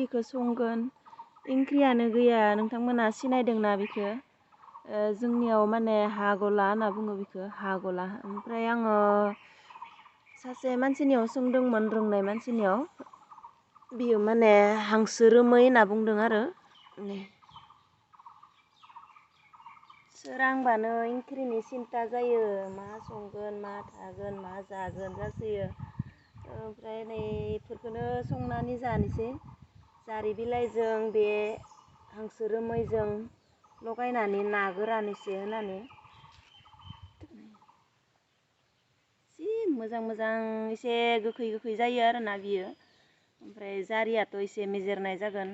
इंख्रिखौ संगोन इंख्रियानो गैया नोंथांमोना सिनायदोंना बेखौ जोंनियाव माने हागला होनना बुङो बेखौ हागला ओमफ्राय आङो सासे मानसिनियाव सोंदोंमोन रोंनाय मानसिनियाव बियो माने हांसो रोमै होनना बुंदों आरो सोरांबानो इंख्रिनि सिन्था जायो मा संगोन मा थागोन मा जागोन जासोयो ओमफ्राय नै इफोरखौनो संनानै जानोसै जारि बिलाइजों बे हांसो रोमैजों लगायनानै ना गोरान एसे होनानै जि मोजां मोजां एसे गोखै गोखै जायो आरोना बियो ओमफ्राय जारियाथ' एसे मेजेरनाय जागोन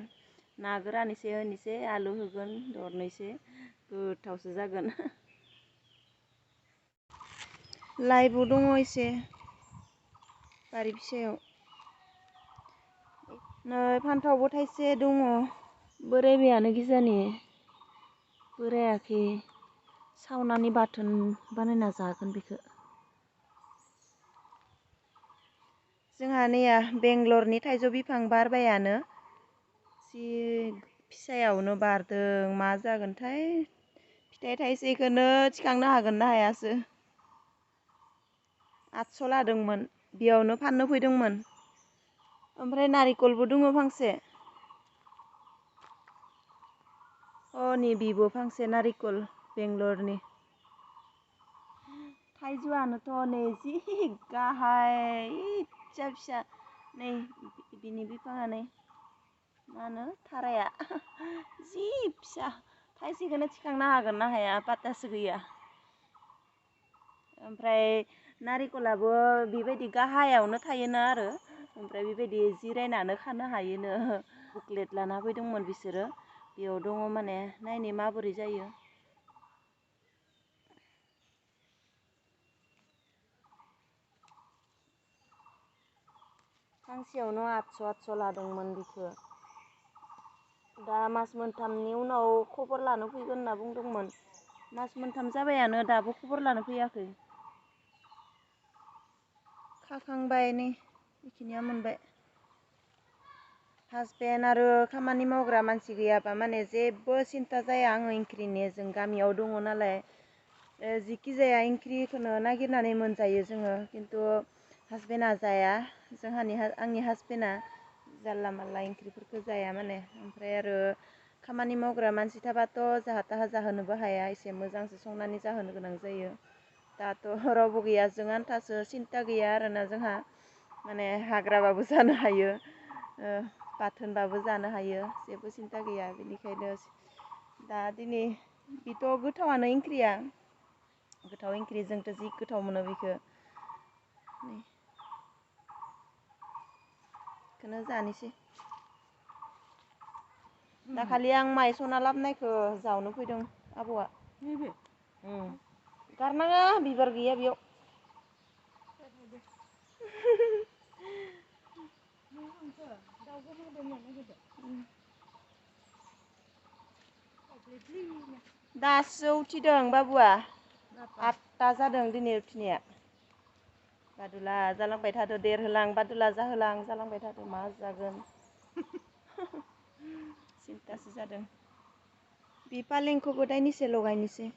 ना गोरान एसे होनोसै आलु होगोन दरनैसो गोथावसो जागोन लाइबो दङ एसे बारि फिसायाव नै फान्थावबो थाइसे दङ बोरायबायानो गिजानि बोरायाखै सावनानै बाथोन बानायना जागोन बेखौ जोंहा नैया बेंगलरनि थाइजौ बिफां बारबायानो जि फिसायावनो बारदों मा जागोनथाय फिथाइ थाइसेखौनो थिखांनो हागोन ना हायासो 800 लादोंमोन बेयावनो फाननो फैदोंमोन ओमफ्राय नारिकलबो दङ फांसे नै बिबो फांसे नारिकल बेंगलरनि थाइजौआनोथ' नै जि गाहाय फिसा फिसा नै बिनि बिफाङा नै मा होनो थाराया जि फिसा थाइसेखौनो थिखांनो हागोन ना हाया पात्तासो गैया ओमफ्राय नारिकलाबो बेबायदि गाहायावनो थायोनो आरो ओमफ्राय बेबायदि जिरायनानै खानो हायोनो बुकलेट लाना फैदोंमोन बिसोरो बेयाव दङ माने नायनि माबोरै जायो फांसेयावनो 800 लादोंमोन बिखौ दा मास मोनथामनि उनाव खबर लानो फैगोन होनना बुंदोंमोन मास मोनथाम जाबायानो दाबो खबर लानो फैयाखै खाखांबाय नै बेखिनिया मोनबाय हासबेन्ड आरो खामानि मावग्रा मानसि गैयाबा माने जेबो सिन्था जाया आङो इंख्रिनि जों गामियाव दङ नालाय जिखि जाया इंख्रिखौनो नागिरनानै मोनजायो जोङो खिन्थु हासबेन्डआ जाया आंनि हासबेन्डआ जानला मानला इंख्रिफोरखौ जाया माने ओमफ्राय आरो खामानि मावग्रा मानसि थाबाथ' जाहा थाहा जाहोनोबो हाया एसे मोजांसो संनानै जाहोनो गोनां जायो दाथ' रावबो गैया जों आन्थासो सिन्था गैया आरोना जोंहा माने हाग्राबाबो जानो हायो बाथोनबाबो जानो हायो जेबो सिन्था गैया बेनिखायनो दा दिनै बेथ' गोथावानो इंख्रिया गोथाव इंख्रि जोंथ' जि गोथाव मोनो बेखौ बेखौनो जानोसै दाखालि आं माइ सना लाबोनायखौ जावनो फैदों आबौआ गारनाङा बिबार गैया बेयाव दासो उथिदों बाबुआ 8टा जादों दिनै उथिनाया बादुला जालांबाय थादो देरहोलां बादुला जाहोलां जालांबाय थादो मा जागोन सिन्थासो जादों बे फालेंखौबो दायनैसो लगायनोसै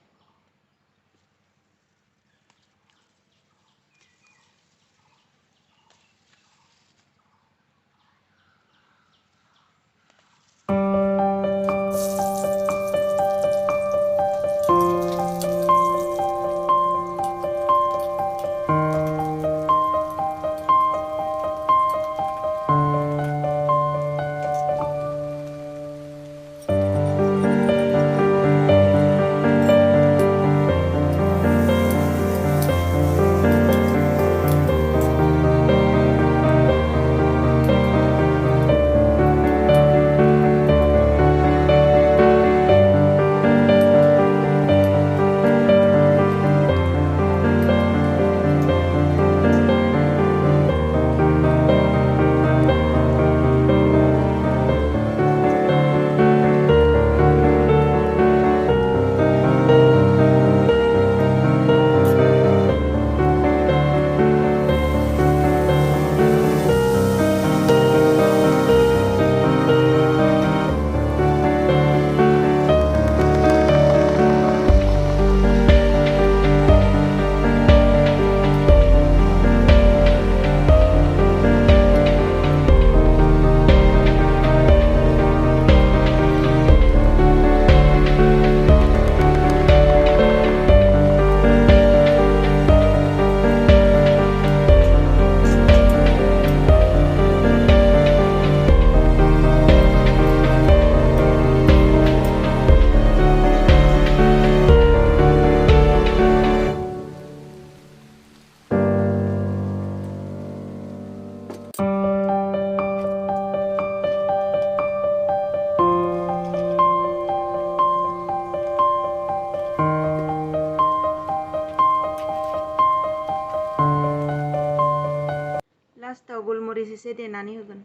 गलमरिस एसे देनानै होगोन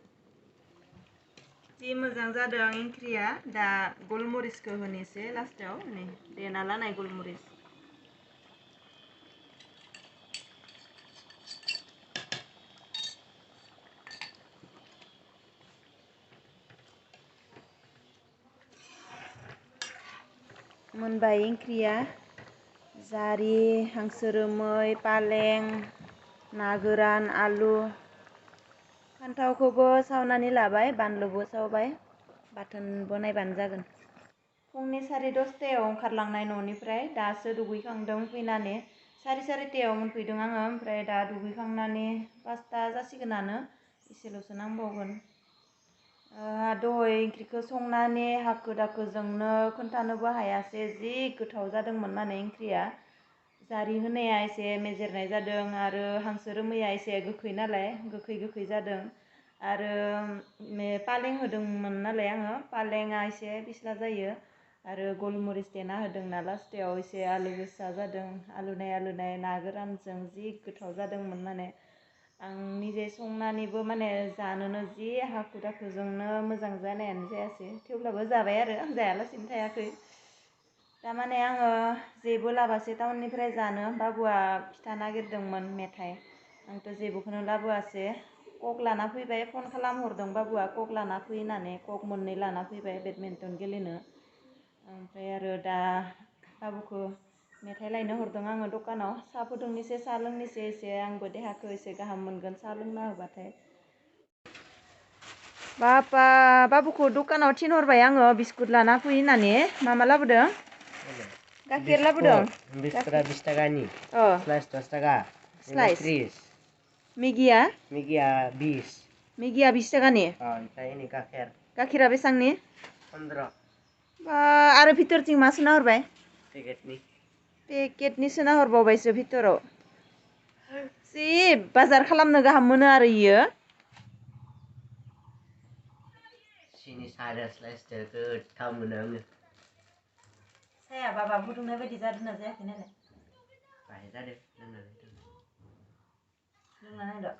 जि मोजां जादों ओंख्रिया दा गलमरिसखौ होनोसै लास्टाव नै देना लानाय गलमरिस मोनबाय ओंख्रिया जारि हांसो रोमै पालें ना गोरान आलु फान्थावखौबो सावनानै लाबाय बानलुबो सावबाय बाथोन बनायबानो जागोन फुंनि 10:30 ओंखारलांनाय न'निफ्राय दासो दुगैखांदों फैनानै 4:30 मोनफैदों आङो ओमफ्राय दा दुगैखांनानै 5ता जासिगोनानो एसेल'सो नांबावगोन दहाय ओंख्रिखौ संनानै हाखु दाखुजोंनो खोन्थानोबो हायासै जि गोथाव जादोंमोन माने ओंख्रिया जारि होनाया एसे मेजेरनाय जादों आरो हांसो रोमैया एसे गोखै नालाय गोखै जादों आरो पालें होदोंमोन नालाय आङो पालेंआ एसे फिस्ला जायो आरो गलमरिस देना होदोंना लास्टाव एसे आलु गोसा जादों आलुनाय ना गोरानजों जि गोथाव जादोंमोन माने आं निजे संनानैबो माने जानोनो जि हाखु दाखुजोंनो मोजां जानायानो जायासै थेवब्लाबो जाबाय आरो जायालासिनो थायाखै दामाने आङो जेबो लाबासै टाउननिफ्राय जानो बाबुआ फिथा नागिरदोंमोन मेथाइ आंथ' जेबोखौनो लाबोआसै कक लाना फैबाय फन खालामहरदों बाबुआ कक लाना फैनानै कक 2 लाना फैबाय बेडमिन्टन गेलेनो ओमफ्राय आरो दा बाबुखौ मेथाइ लायनो हरदों आङो दखानाव साहा फुदुंनोसै साहा लोंनोसै एसे आंबो देहाखौ एसे गाहाम मोनगोन साहा लोंना होबाथाय बाबुखौ दखानाव थिनहरबाय आङो बिस्कुट लाना फै होननानै मा लाबोदों गाइखेर लाबोदों बिस्कुटआ 20 टाकानि स्लाइस 10 टाका स्लाइस 30 मेगिया 20 मेगिया 20 टाकानि ओमफ्राय नै गाइखेरा बेसेबांनि 15 आरो भितरथिं मा सोना हरबाय पेकेटनि सोना हरबावबायसो भितराव जि बाजार खालामनो गाहाम मोनो आरो इयो सिनि साहाजों स्लाइस गोथाव मोनो आङो साया बाबा फुदुंनाय बायदि जादोंना जायाखै नालाय बाहाय जादों लोंना नायदो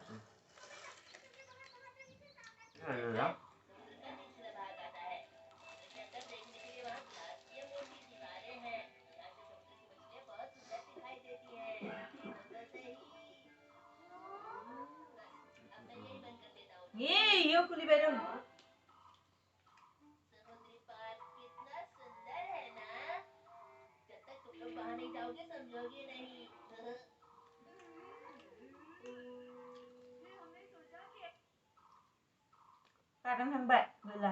ये खुली बैठो kadang sampai gila